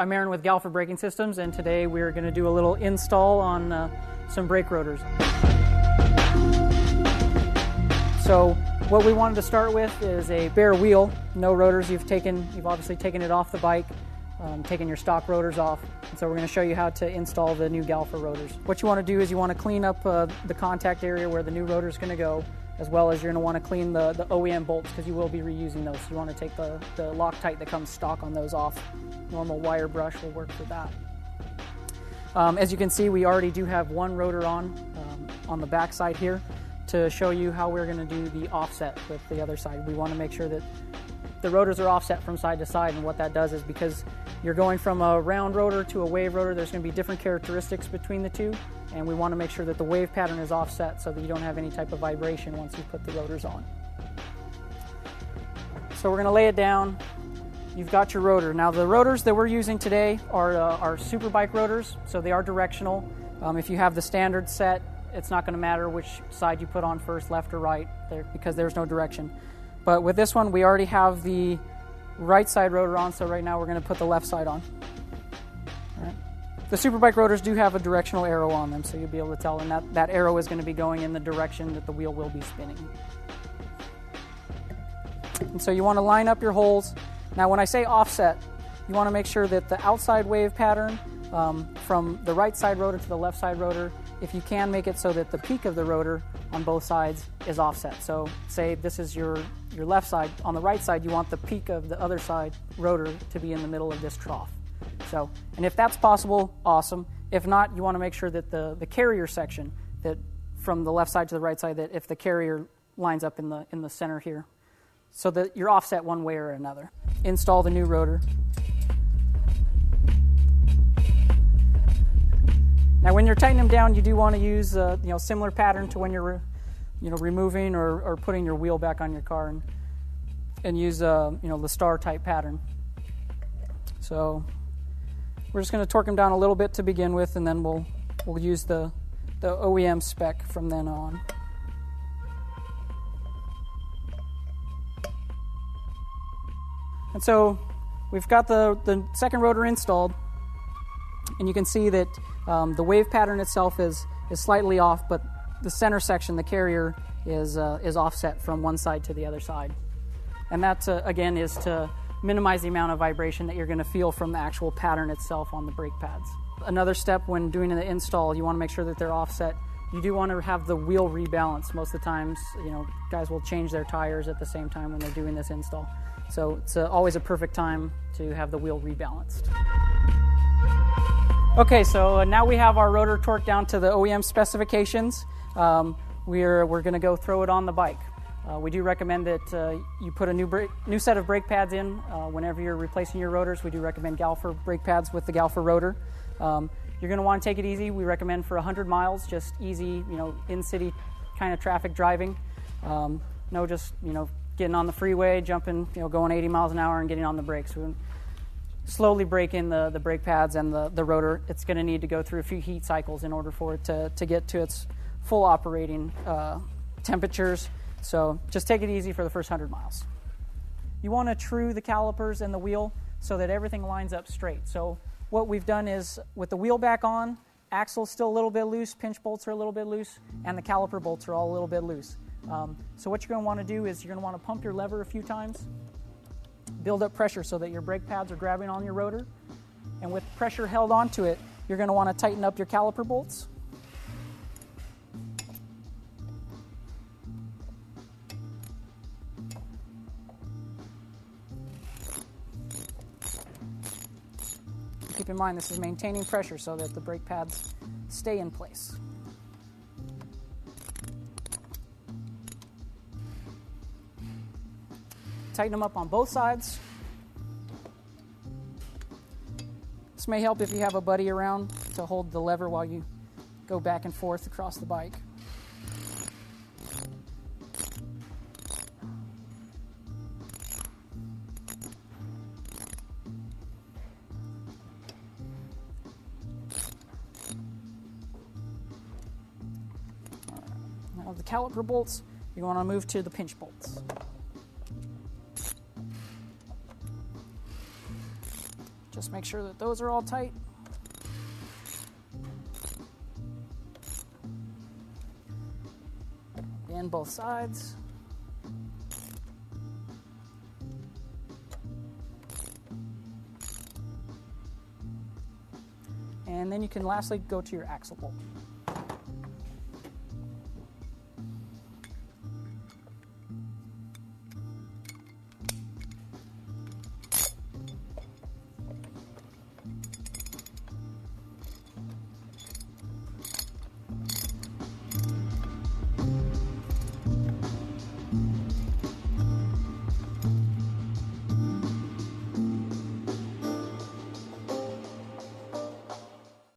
I'm Aaron with Galfer Braking Systems, and today we're going to do a little install on some brake rotors. So what we wanted to start with is a bare wheel, no rotors. You've obviously taken it off the bike, taken your stock rotors off, and so we're going to show you how to install the new Galfer rotors. What you want to do is you want to clean up the contact area where the new rotor is going to go, as well as you're going to want to clean the OEM bolts, because you will be reusing those. So you want to take the Loctite that comes stock on those off. Normal wire brush will work for that. As you can see, we already do have one rotor on the back side here to show you how we're going to do the offset with the other side. We want to make sure that the rotors are offset from side to side, and what that does is because you're going from a round rotor to a wave rotor, there's going to be different characteristics between the two, and we want to make sure that the wave pattern is offset so that you don't have any type of vibration once you put the rotors on. So we're going to lay it down. You've got your rotor. Now the rotors that we're using today are Superbike rotors, so they are directional. If you have the standard set, it's not going to matter which side you put on first, left or right, because there's no direction. But with this one, we already have the right side rotor on, so right now we're going to put the left side on. All right. The Superbike rotors do have a directional arrow on them, so you'll be able to tell, and that arrow is going to be going in the direction that the wheel will be spinning. And so you want to line up your holes. Now when I say offset, you want to make sure that the outside wave pattern from the right side rotor to the left side rotor, if you can make it so that the peak of the rotor on both sides is offset. So say this is your left side. On the right side, you want the peak of the other side rotor to be in the middle of this trough. So, and if that's possible, awesome. If not, you want to make sure that the carrier section, that from the left side to the right side, that if the carrier lines up in the center here, so that you're offset one way or another. Install the new rotor. Now when you're tightening them down, you do want to use similar pattern to when you're removing or putting your wheel back on your car, and use the star type pattern. So we're just going to torque them down a little bit to begin with, and then we'll use the OEM spec from then on. And so we've got the second rotor installed, and you can see that the wave pattern itself is slightly off, but the center section, the carrier, is offset from one side to the other side. And that, again, is to minimize the amount of vibration that you're going to feel from the actual pattern itself on the brake pads. Another step when doing the install, you want to make sure that they're offset. You do want to have the wheel rebalance. Most of the times, guys will change their tires at the same time when they're doing this install. So it's always a perfect time to have the wheel rebalanced. Okay, so now we have our rotor torqued down to the OEM specifications. We're going to go throw it on the bike. We do recommend that you put a new set of brake pads in whenever you're replacing your rotors. We do recommend Galfer brake pads with the Galfer rotor. You're going to want to take it easy. We recommend for 100 miles, just easy, in-city kind of traffic driving. No just, getting on the freeway, jumping, going 80 miles an hour and getting on the brakes. We slowly break in the brake pads and the rotor. It's going to need to go through a few heat cycles in order for it to get to its full operating temperatures. So just take it easy for the first 100 miles. You want to true the calipers and the wheel so that everything lines up straight. So what we've done is, with the wheel back on, axle's still a little bit loose, pinch bolts are a little bit loose, and the caliper bolts are all a little bit loose. So what you're going to want to do is you're going to want to pump your lever a few times, build up pressure so that your brake pads are grabbing on your rotor, and with pressure held onto it, you're going to want to tighten up your caliper bolts. Keep in mind, this is maintaining pressure so that the brake pads stay in place. Tighten them up on both sides. This may help if you have a buddy around to hold the lever while you go back and forth across the bike. Now the caliper bolts, you want to move to the pinch bolts. Just make sure that those are all tight. Again, both sides. And then you can lastly go to your axle bolt.